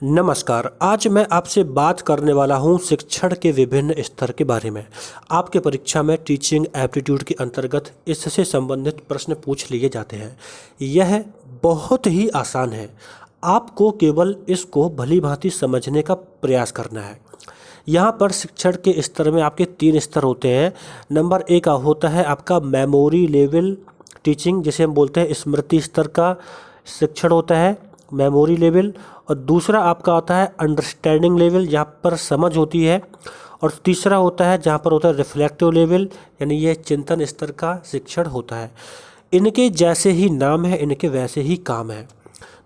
नमस्कार। आज मैं आपसे बात करने वाला हूं शिक्षण के विभिन्न स्तर के बारे में। आपके परीक्षा में टीचिंग एप्टीट्यूड के अंतर्गत इससे संबंधित प्रश्न पूछ लिए जाते हैं। यह बहुत ही आसान है। आपको केवल इसको भली-भांति समझने का प्रयास करना है। यहाँ पर शिक्षण के स्तर में आपके 3 स्तर होते हैं। नंबर 1 होता है आपका मेमोरी लेवल टीचिंग, जिसे हम बोलते हैं स्मृति स्तर का शिक्षण होता है, मेमोरी लेवल। और दूसरा आपका आता है अंडरस्टैंडिंग लेवल, जहाँ पर समझ होती है। और तीसरा होता है जहाँ पर होता है रिफ्लेक्टिव लेवल, यानी यह चिंतन स्तर का शिक्षण होता है। इनके जैसे ही नाम है, इनके वैसे ही काम है।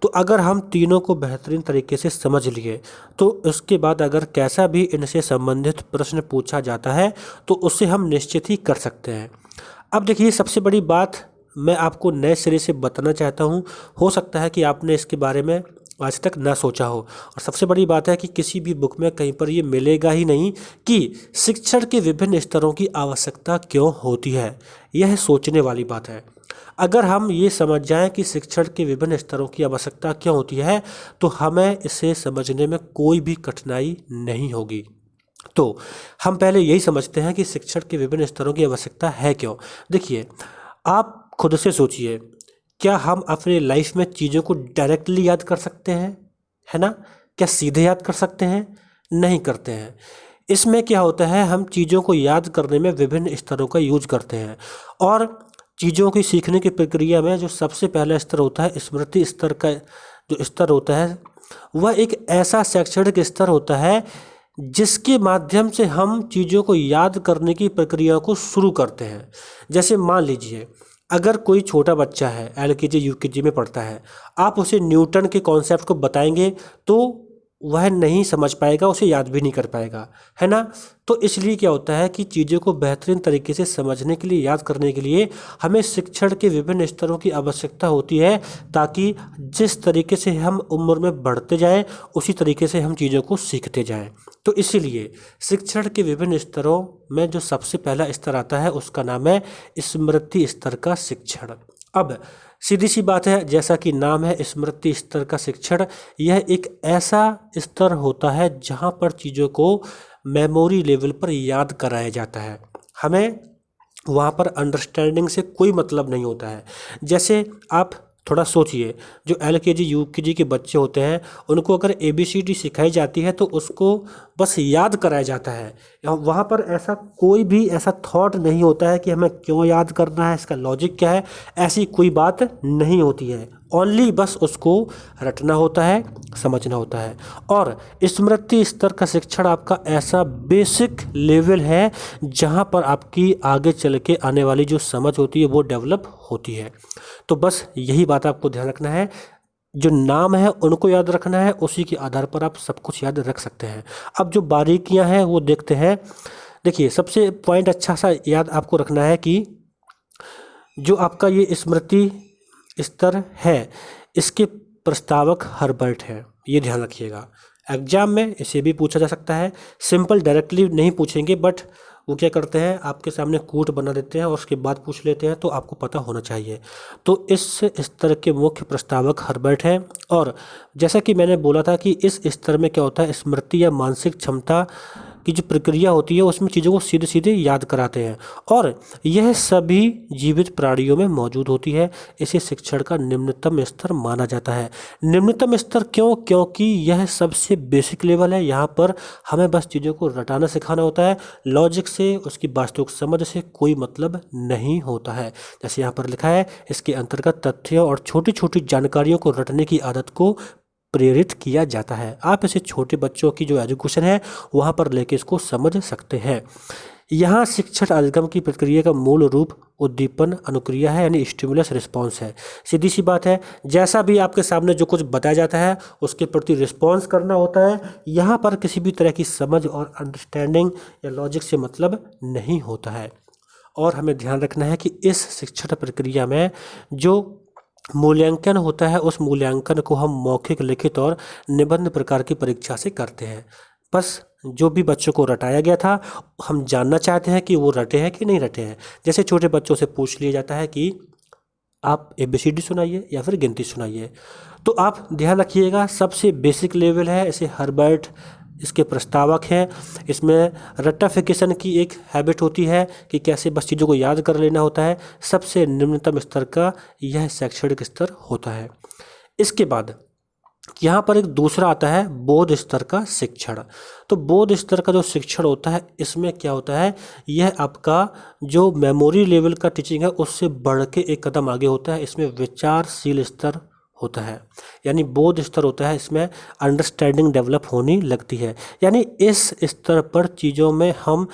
तो अगर हम तीनों को बेहतरीन तरीके से समझ लिए तो उसके बाद अगर कैसा भी इनसे संबंधित प्रश्न पूछा जाता है तो उससे हम निश्चित ही कर सकते हैं। अब देखिए, सबसे बड़ी बात मैं आपको नए सिरे से बताना चाहता हूँ। हो सकता है कि आपने इसके बारे में आज तक ना सोचा हो, और सबसे बड़ी बात है कि किसी भी बुक में कहीं पर ये मिलेगा ही नहीं कि शिक्षण के विभिन्न स्तरों की आवश्यकता क्यों होती है। यह सोचने वाली बात है। अगर हम ये समझ जाएं कि शिक्षण के विभिन्न स्तरों की आवश्यकता क्यों होती है तो हमें इसे समझने में कोई भी कठिनाई नहीं होगी। तो हम पहले यही समझते हैं कि शिक्षण के विभिन्न स्तरों की आवश्यकता है क्यों। देखिए, आप खुद से सोचिए, क्या हम अपने लाइफ में चीज़ों को डायरेक्टली याद कर सकते हैं? है ना? क्या सीधे याद कर सकते हैं? नहीं करते हैं। इसमें क्या होता है, हम चीज़ों को याद करने में विभिन्न स्तरों का यूज करते हैं। और चीज़ों की सीखने की प्रक्रिया में जो सबसे पहला स्तर होता है, स्मृति स्तर का जो स्तर होता है, वह एक ऐसा शैक्षणिक स्तर होता है जिसके माध्यम से हम चीज़ों को याद करने की प्रक्रिया को शुरू करते हैं। जैसे मान लीजिए, अगर कोई छोटा बच्चा है, एलकेजी यूकेजी में पढ़ता है, आप उसे न्यूटन के कॉन्सेप्ट को बताएंगे तो वह नहीं समझ पाएगा, उसे याद भी नहीं कर पाएगा, है ना? तो इसलिए क्या होता है कि चीज़ों को बेहतरीन तरीके से समझने के लिए, याद करने के लिए हमें शिक्षण के विभिन्न स्तरों की आवश्यकता होती है, ताकि जिस तरीके से हम उम्र में बढ़ते जाएं उसी तरीके से हम चीज़ों को सीखते जाएं। तो इसीलिए शिक्षण के विभिन्न स्तरों में जो सबसे पहला स्तर आता है उसका नाम है स्मृति स्तर का शिक्षण। अब सीधी सी बात है, जैसा कि नाम है स्मृति स्तर का शिक्षण, यह एक ऐसा स्तर होता है जहाँ पर चीज़ों को मेमोरी लेवल पर याद कराया जाता है। हमें वहाँ पर अंडरस्टैंडिंग से कोई मतलब नहीं होता है। जैसे आप थोड़ा सोचिए, जो एलकेजी यूकेजी के बच्चे होते हैं उनको अगर ABCD सिखाई जाती है तो उसको बस याद कराया जाता है। वहाँ पर ऐसा कोई भी ऐसा थॉट नहीं होता है कि हमें क्यों याद करना है, इसका लॉजिक क्या है, ऐसी कोई बात नहीं होती है। ओनली बस उसको रटना होता है, समझना होता है। और स्मृति स्तर का शिक्षण आपका ऐसा बेसिक लेवल है जहाँ पर आपकी आगे चल के आने वाली जो समझ होती है वो डेवलप होती है। तो बस यही बात आपको ध्यान रखना है, जो नाम है उनको याद रखना है, उसी के आधार पर आप सब कुछ याद रख सकते हैं। अब जो बारीकियां हैं वो देखते हैं। देखिए, सबसे पॉइंट अच्छा सा याद आपको रखना है कि जो आपका ये स्मृति स्तर है इसके प्रस्तावक हर्बर्ट है, ये ध्यान रखिएगा। एग्जाम में इसे भी पूछा जा सकता है। सिंपल डायरेक्टली नहीं पूछेंगे, बट वो क्या करते हैं, आपके सामने कोट बना देते हैं और उसके बाद पूछ लेते हैं, तो आपको पता होना चाहिए। तो इस स्तर के मुख्य प्रस्तावक हर्बर्ट हैं। और जैसा कि मैंने बोला था कि इस स्तर में क्या होता है, स्मृति या मानसिक क्षमता की जो प्रक्रिया होती है उसमें चीज़ों को सीधे सीधे याद कराते हैं, और यह सभी जीवित प्राणियों में मौजूद होती है। इसे शिक्षण का निम्नतम स्तर माना जाता है। निम्नतम स्तर क्यों? क्योंकि यह सबसे बेसिक लेवल है। यहाँ पर हमें बस चीज़ों को रटाना सिखाना होता है, लॉजिक से, उसकी वास्तविक समझ से कोई मतलब नहीं होता है। जैसे यहाँ पर लिखा है, इसके अंतर्गत तथ्यों और छोटी छोटी जानकारियों को रटने की आदत को प्रेरित किया जाता है। आप इसे छोटे बच्चों की जो एजुकेशन है वहाँ पर लेके इसको समझ सकते हैं। यहाँ शिक्षण अधिगम की प्रक्रिया का मूल रूप उद्दीपन अनुक्रिया है, यानी स्टिमुलस रिस्पॉन्स है। सीधी सी बात है, जैसा भी आपके सामने जो कुछ बताया जाता है उसके प्रति रिस्पॉन्स करना होता है। यहाँ पर किसी भी तरह की समझ और अंडरस्टैंडिंग या लॉजिक से मतलब नहीं होता है। और हमें ध्यान रखना है कि इस शिक्षण प्रक्रिया में जो मूल्यांकन होता है उस मूल्यांकन को हम मौखिक, लिखित और निबंध प्रकार की परीक्षा से करते हैं। बस जो भी बच्चों को रटाया गया था, हम जानना चाहते हैं कि वो रटे हैं कि नहीं रटे हैं। जैसे छोटे बच्चों से पूछ लिया जाता है कि आप ABCD सुनाइए या फिर गिनती सुनाइए, तो आप ध्यान रखिएगा, सबसे बेसिक लेवल है, इसे हर्बर्ट इसके प्रस्तावक हैं। इसमें रट्टाफिकेशन की एक हैबिट होती है कि कैसे बस चीज़ों को याद कर लेना होता है। सबसे निम्नतम स्तर का यह शैक्षणिक स्तर होता है। इसके बाद यहाँ पर एक दूसरा आता है बोध स्तर का शिक्षण। तो बोध स्तर का जो शिक्षण होता है, इसमें क्या होता है, यह आपका जो मेमोरी लेवल का टीचिंग है उससे बढ़ के एक कदम आगे होता है। इसमें विचारशील स्तर होता है, यानी बोध स्तर होता है, इसमें अंडरस्टैंडिंग डेवलप होने लगती है। यानी इस स्तर पर चीज़ों में हम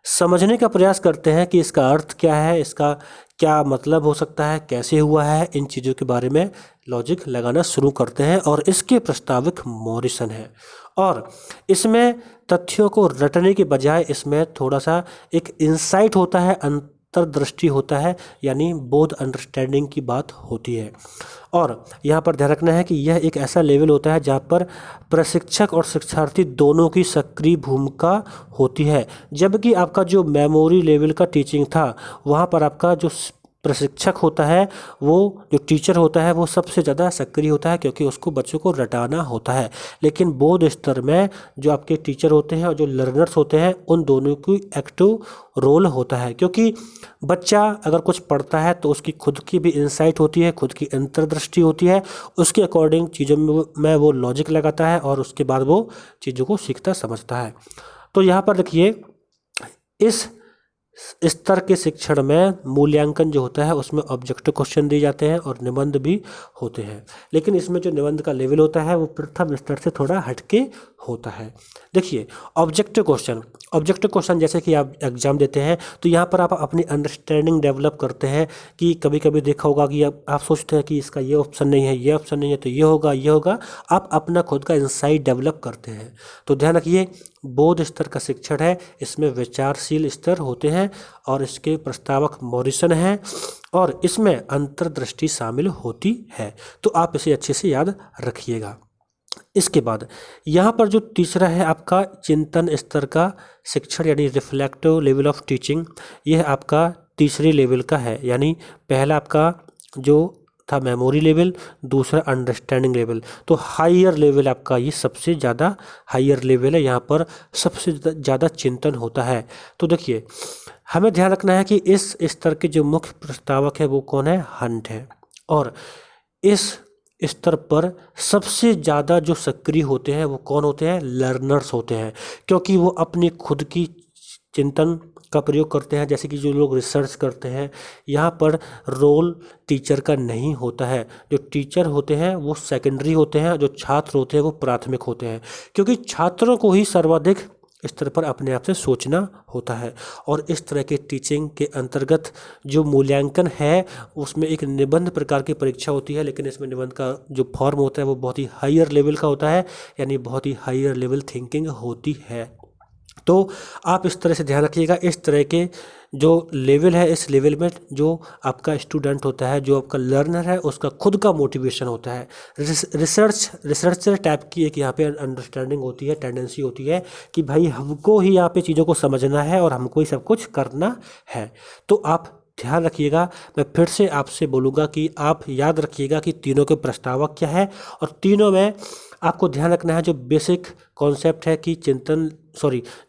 समझने का प्रयास करते हैं कि इसका अर्थ क्या है, इसका क्या मतलब हो सकता है, कैसे हुआ है, इन चीज़ों के बारे में लॉजिक लगाना शुरू करते हैं। और इसके प्रस्तावक मॉरिसन है। और इसमें तथ्यों को रटने के बजाय इसमें थोड़ा सा एक इंसाइट होता है, अंतर्दृष्टि होता है, यानी बोध अंडरस्टैंडिंग की बात होती है। और यहाँ पर ध्यान रखना है कि यह एक ऐसा लेवल होता है जहाँ पर प्रशिक्षक और शिक्षार्थी दोनों की सक्रिय भूमिका होती है। जबकि आपका जो मेमोरी लेवल का टीचिंग था, वहाँ पर आपका जो प्रशिक्षक होता है, वो जो टीचर होता है, वो सबसे ज़्यादा सक्रिय होता है, क्योंकि उसको बच्चों को रटाना होता है। लेकिन बोध स्तर में जो आपके टीचर होते हैं और जो लर्नर्स होते हैं, उन दोनों की एक्टिव रोल होता है। क्योंकि बच्चा अगर कुछ पढ़ता है तो उसकी खुद की भी इंसाइट होती है, खुद की अंतर्दृष्टि होती है, उसके अकॉर्डिंग चीज़ों में वो लॉजिक लगाता है और उसके बाद वो चीज़ों को सीखता समझता है। तो यहाँ पर देखिए, इस स्तर के शिक्षण में मूल्यांकन जो होता है उसमें ऑब्जेक्टिव क्वेश्चन दिए जाते हैं और निबंध भी होते हैं। लेकिन इसमें जो निबंध का लेवल होता है वो प्रथम स्तर से थोड़ा हटके होता है। देखिए, ऑब्जेक्टिव क्वेश्चन जैसे कि आप एग्जाम देते हैं तो यहाँ पर आप अपनी अंडरस्टैंडिंग डेवलप करते हैं कि कभी कभी देखा होगा कि आप सोचते हैं कि इसका ये ऑप्शन नहीं है, ये ऑप्शन नहीं है, तो ये होगा। आप अपना खुद का इंसाइट डेवलप करते हैं। तो ध्यान रखिए, बोध स्तर का शिक्षण है, इसमें विचारशील स्तर होते हैं और इसके प्रस्तावक मॉरिसन हैं और इसमें अंतर्दृष्टि शामिल होती है। तो आप इसे अच्छे से याद रखिएगा। इसके बाद यहाँ पर जो तीसरा है आपका चिंतन स्तर का शिक्षण, यानी रिफ्लेक्टिव लेवल ऑफ टीचिंग, यह आपका तीसरे लेवल का है। यानी पहला आपका जो था मेमोरी लेवल, दूसरा अंडरस्टैंडिंग लेवल। तो हायर लेवल आपका ये सबसे ज़्यादा हायर लेवल है, यहाँ पर सबसे ज़्यादा चिंतन होता है। तो देखिए, हमें ध्यान रखना है कि इस स्तर के जो मुख्य प्रस्तावक है वो कौन है, हंट है। और इस स्तर पर सबसे ज़्यादा जो सक्रिय होते हैं वो कौन होते हैं, लर्नर्स होते हैं, क्योंकि वो अपनी खुद की चिंतन का प्रयोग करते हैं। जैसे कि जो लोग रिसर्च करते हैं, यहाँ पर रोल टीचर का नहीं होता है। जो टीचर होते हैं वो सेकेंडरी होते हैं, जो छात्र होते हैं वो प्राथमिक होते हैं, क्योंकि छात्रों को ही सर्वाधिक स्तर पर अपने आप से सोचना होता है। और इस तरह के टीचिंग के अंतर्गत जो मूल्यांकन है उसमें एक निबंध प्रकार की परीक्षा होती है, लेकिन इसमें निबंध का जो फॉर्म होता है वो बहुत ही हायर लेवल का होता है, यानी बहुत ही हायर लेवल थिंकिंग होती है। तो आप इस तरह से ध्यान रखिएगा, इस तरह के जो लेवल है, इस लेवल में जो आपका स्टूडेंट होता है, जो आपका लर्नर है, उसका खुद का मोटिवेशन होता है। रिसर्चर टाइप की एक यहाँ पे अंडरस्टैंडिंग होती है, टेंडेंसी होती है कि भाई हमको ही यहाँ पे चीज़ों को समझना है और हमको ही सब कुछ करना है। तो आप ध्यान रखिएगा, मैं फिर से आपसे बोलूँगा कि आप याद रखिएगा कि तीनों के प्रस्तावक क्या है, और तीनों में आपको ध्यान रखना है जो बेसिक कॉन्सेप्ट है कि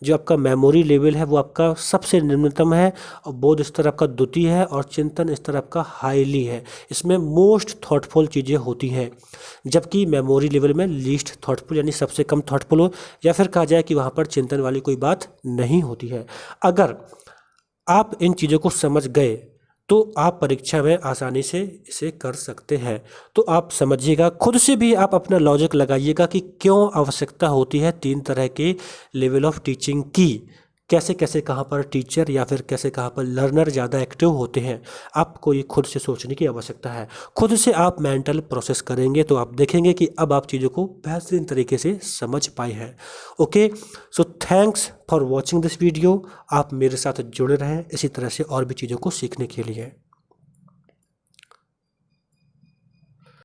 जो आपका मेमोरी लेवल है वो आपका सबसे निम्नतम है, और बोध स्तर आपका द्वितीय है, और चिंतन स्तर आपका हाईली है। इसमें मोस्ट थॉटफुल चीज़ें होती हैं, जबकि मेमोरी लेवल में लीस्ट थॉटफुल, यानी सबसे कम थॉटफुल हो, या फिर कहा जाए कि वहाँ पर चिंतन वाली कोई बात नहीं होती है। अगर आप इन चीज़ों को समझ गए तो आप परीक्षा में आसानी से इसे कर सकते हैं। तो आप समझिएगा, खुद से भी आप अपना लॉजिक लगाइएगा कि क्यों आवश्यकता होती है तीन तरह के लेवल ऑफ टीचिंग की, कैसे कैसे कहाँ पर टीचर या फिर कैसे कहाँ पर लर्नर ज़्यादा एक्टिव होते हैं। आपको ये खुद से सोचने की आवश्यकता है। खुद से आप मेंटल प्रोसेस करेंगे तो आप देखेंगे कि अब आप चीज़ों को बेहतरीन तरीके से समझ पाए हैं। Okay, so thanks for watching this video. आप मेरे साथ जुड़े रहें इसी तरह से और भी चीज़ों को सीखने के लिए।